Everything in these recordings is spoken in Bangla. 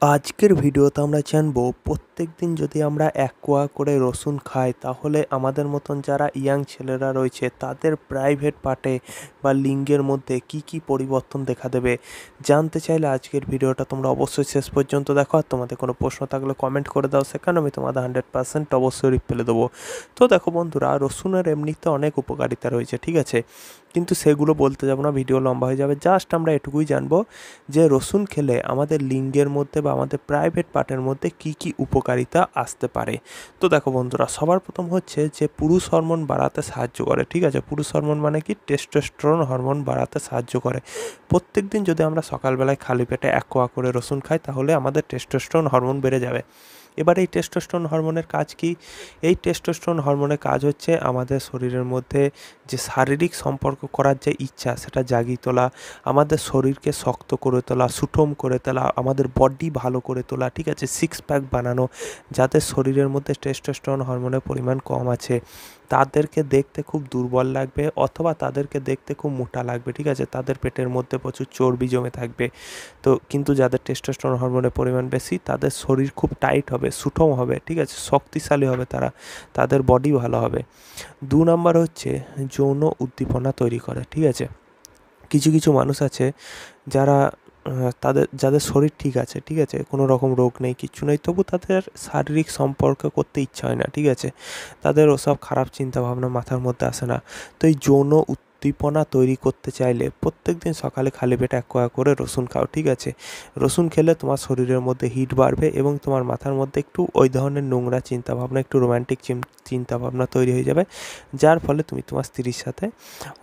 আজকের ভিডিওতে আমরা জানবো প্রত্যেকদিন যদি আমরা 1 কোয়া করে রসুন খাই তাহলে আমাদের মতন যারা ইয়াং ছেলেরা রয়েছে তাদের প্রাইভেট পার্টে বা লিঙ্গের মধ্যে কি কি পরিবর্তন দেখা দেবে। জানতে চাইলে আজকের ভিডিওটা তোমরা অবশ্যই শেষ পর্যন্ত দেখো, আর তোমাদের কোনো প্রশ্ন থাকলে কমেন্ট করে দাও, সেখানে আমি তোমাদের 100% অবশ্যই রিপ্লাই দেবো। তো দেখো বন্ধুরা, রসুনের এমনিতে অনেক উপকারিতা রয়েছে, ঠিক আছে, কিন্তু সেগুলো বলতে যাবো না, ভিডিও লম্বা হয়ে যাবে। জাস্ট আমরা এটুকুই জানবো যে রসুন খেলে আমাদের লিঙ্গের মধ্যে বা আমাদের প্রাইভেট পার্টের মধ্যে কি কি উপকারিতা আসতে পারে। তো দেখো বন্ধুরা, সবার প্রথম হচ্ছে যে পুরুষ হরমোন বাড়াতে সাহায্য করে, ঠিক আছে। পুরুষ হরমোন মানে কি? টেস্টোস্টেরন হরমোন বাড়াতে সাহায্য করে। প্রত্যেকদিন যদি আমরা সকালবেলায় খালি পেটে 1 কোয়া করে রসুন খাই তাহলে আমাদের টেস্টোস্টেরন হরমোন বেড়ে যাবে। এবার এই টেস্টোস্টেরন হরমোনের কাজ কি? এই টেস্টোস্টেরন হরমোনের কাজ হচ্ছে আমাদের শরীরের মধ্যে যে শারীরিক সম্পর্ক করার যে ইচ্ছা সেটা জাগিয়ে তোলা, আমাদের শরীরকে শক্ত করে তোলা, সুঠম করে তোলা, আমাদের বডি ভালো করে তোলা, ঠিক আছে, সিক্স প্যাক বানানো। যাদের শরীরের মধ্যে টেস্টোস্টেরন হরমোনের পরিমাণ কম আছে তাদেরকে দেখতে খুব দুর্বল লাগবে, অথবা তাদেরকে দেখতে খুব মোটা লাগবে, ঠিক আছে, তাদের পেটের মধ্যে প্রচুর চর্বি জমে থাকবে। তো কিন্তু যাদের টেস্টোস্টেরন হরমোনের পরিমাণ বেশি তাদের শরীর খুব টাইট হবে, সুঠম হবে, ঠিক আছে, শক্তিশালী হবে, তাদের বডি ভালো হবে। 2 নাম্বার হচ্ছে যৌন উদ্দীপনা তৈরি করে, ঠিক আছে। কিছু কিছু মানুষ আছে যারা যাদের শরীর ঠিক আছে, ঠিক আছে, কোনো রকম রোগ নেই, কিচ্ছু নেই, তবু তাদের শারীরিক সম্পর্ক করতে ইচ্ছা হয় না, ঠিক আছে, তাদের ওসব খারাপ চিন্তাভাবনা মাথার মধ্যে আসে না। তো এই যৌন উদ্দীপনা তৈরি করতে চাইলে প্রত্যেকদিন সকালে খালি পেটে 1 কোয়া করে রসুন খাও, ঠিক আছে। রসুন খেলে তোমার শরীরের মধ্যে হিট বাড়বে এবং তোমার মাথার মধ্যে একটু ওই ধরনের নোংরা চিন্তাভাবনা, একটু রোম্যান্টিক চিন্তাভাবনা তৈরি হয়ে যাবে, যার ফলে তুমি তোমার স্ত্রীর সাথে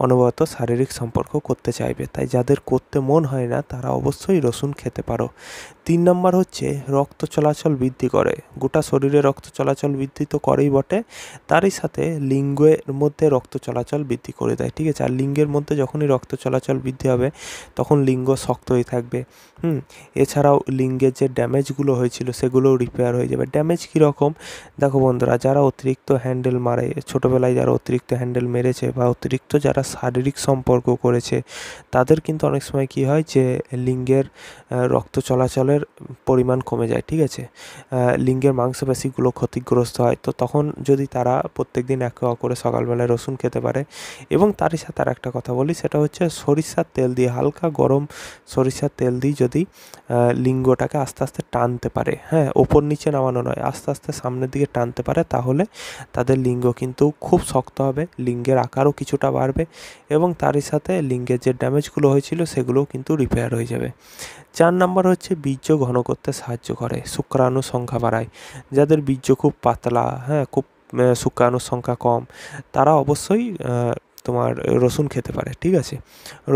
অনবরত শারীরিক সম্পর্ক করতে চাইবে। তাই যাদের করতে মন হয় না তারা অবশ্যই রসুন খেতে পারো। 3 নম্বর হচ্ছে রক্ত চলাচল বৃদ্ধি করে। গোটা শরীরে রক্ত চলাচল বৃদ্ধি তো করেই বটে, তারই সাথে লিঙ্গের মধ্যে রক্ত চলাচল বৃদ্ধি করে দেয়, ঠিক আছে। আর লিঙ্গের মধ্যে যখনই রক্ত চলাচল বৃদ্ধি হবে তখন লিঙ্গ শক্ত হয়ে থাকবে। এছাড়াও লিঙ্গের যে ড্যামেজগুলো হয়েছিল সেগুলোও রিপেয়ার হয়ে যাবে। ড্যামেজ কীরকম? দেখো বন্ধুরা, যারা অতিরিক্ত হ্যান্ডেল মারে, ছোটোবেলায় যারা অতিরিক্ত হ্যান্ডেল মেরেছে বা অতিরিক্ত যারা শারীরিক সম্পর্ক করেছে তাদের কিন্তু অনেক সময় কী হয় যে লিঙ্গের রক্ত চলাচলের পরিমাণ কমে যায়, ঠিক আছে, লিঙ্গের মাংসপেশিগুলো ক্ষতিগ্রস্ত হয়। তো তখন যদি তারা প্রত্যেকদিন 1 কোয়া করে সকালবেলায় রসুন খেতে পারে, এবং তারই সাথে আর একটা কথা বলি, সেটা হচ্ছে সরিষার তেল দিয়ে, হালকা গরম সরিষার তেল দিয়ে যদি লিঙ্গটাকে আস্তে আস্তে টানতে পারে, হ্যাঁ, ওপর নিচে নামানো নয়, আস্তে আস্তে সামনের দিকে টানতে পারে, তাহলে তাদের লিঙ্গ কিন্তু খুব শক্ত হবে, লিঙ্গের আকারও কিছুটা বাড়বে, এবং তারই সাথে লিঙ্গের যে ড্যামেজগুলো হয়েছিল সেগুলোও কিন্তু রিপেয়ার হয়ে যাবে। 4 নাম্বার হচ্ছে বীর্য ঘন করতে সাহায্য করে, শুক্রাণুর সংখ্যা বাড়ায়। যাদের বীর্য খুব পাতলা, হ্যাঁ, খুব শুক্রাণুর সংখ্যা কম, তারা অবশ্যই তোমার রসুন খেতে পারে, ঠিক আছে।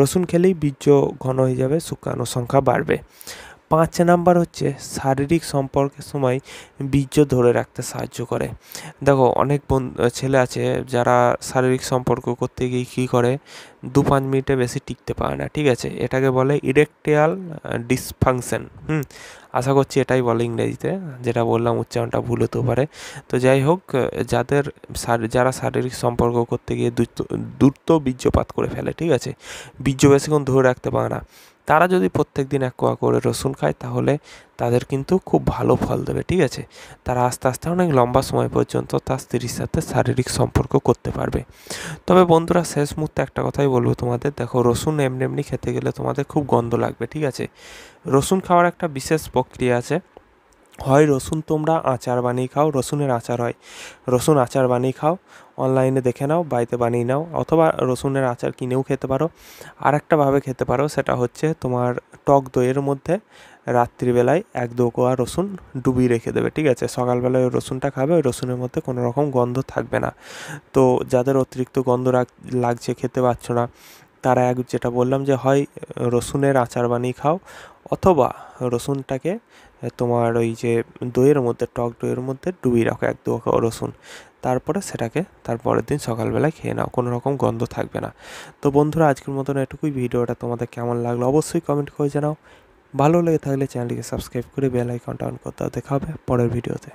রসুন খেলেই বীর্য ঘন হয়ে যাবে, শুক্রাণুর সংখ্যা বাড়বে। 5 নাম্বার হচ্ছে শারীরিক সম্পর্কের সময় বীর্য ধরে রাখতে সাহায্য করে। দেখো, অনেক ছেলে আছে যারা শারীরিক সম্পর্ক করতে গিয়ে কী করে, 2-5 মিনিটে বেশি টিকতে পারে না, ঠিক আছে, এটাকে বলে ইরেকটাইল ডিসফাংশন। আশা করছি এটাই বলে ইংরেজিতে, যেটা বললাম উচ্চারণটা ভুল হতেও পারে। তো যাই হোক, যারা শারীরিক সম্পর্ক করতে গিয়ে দ্রুত বীর্যপাত করে ফেলে, ঠিক আছে, বীর্য বেশিক্ষণ ধরে রাখতে পারে না, তারা যদি প্রত্যেকদিন 1 কোয়া করে রসুন খায় তাহলে তাদের কিন্তু খুব ভালো ফল দেবে, ঠিক আছে। তারা আস্তে আস্তে অনেক লম্বা সময় পর্যন্ত তার স্ত্রীর সাথে শারীরিক সম্পর্ক করতে পারবে। তবে বন্ধুরা, শেষ মুহূর্তে একটা কথাই বলবো তোমাদের, দেখো, রসুন এমনি এমনি খেতে গেলে তোমাদের খুব গন্ধ লাগবে, ঠিক আছে। রসুন খাওয়ার একটা বিশেষ প্রক্রিয়া আছে। হয় রসুন তোমরা আচার বানিয়ে খাও, রসুনের আচার হয়, রসুন আচার বানিয়ে খাও, অনলাইনে দেখে নাও, বাড়িতে বানিয়ে নাও, অথবা রসুনের আচার কিনেও খেতে পারো। আর একটাভাবে খেতে পারো, সেটা হচ্ছে তোমার টক দইয়ের মধ্যে রাত্রিবেলায় 1-2 কোয়া রসুন ডুবিয়ে রেখে দেবে, ঠিক আছে, সকালবেলায় ওই রসুনটা খাবে, ওই রসুনের মধ্যে কোনো রকম গন্ধ থাকবে না। তো যাদের অতিরিক্ত গন্ধ লাগছে, খেতে পারছো না, তারা যেটা বললাম যে হয় রসুনের আচার বানিয়ে খাও, অথবা রসুনটাকে তোমার ওই যে দইয়ের মধ্যে, টক দইয়ের মধ্যে ডুবিয়ে রাখো 1-2 কোয়া রসুন, তারপরে সেটাকে তারপরের দিন সকালবেলায় খেয়ে নাও, কোনো রকম গন্ধ থাকবে না। তো বন্ধুরা, আজকের মতন এটুকুই। ভিডিওটা তোমাদের কেমন লাগলো অবশ্যই কমেন্ট করে জানাও। ভালো লেগে থাকলে চ্যানেলটিকে সাবস্ক্রাইব করে বেল আইকনটা অন করতে হবে। দেখা হবে পরের ভিডিওতে।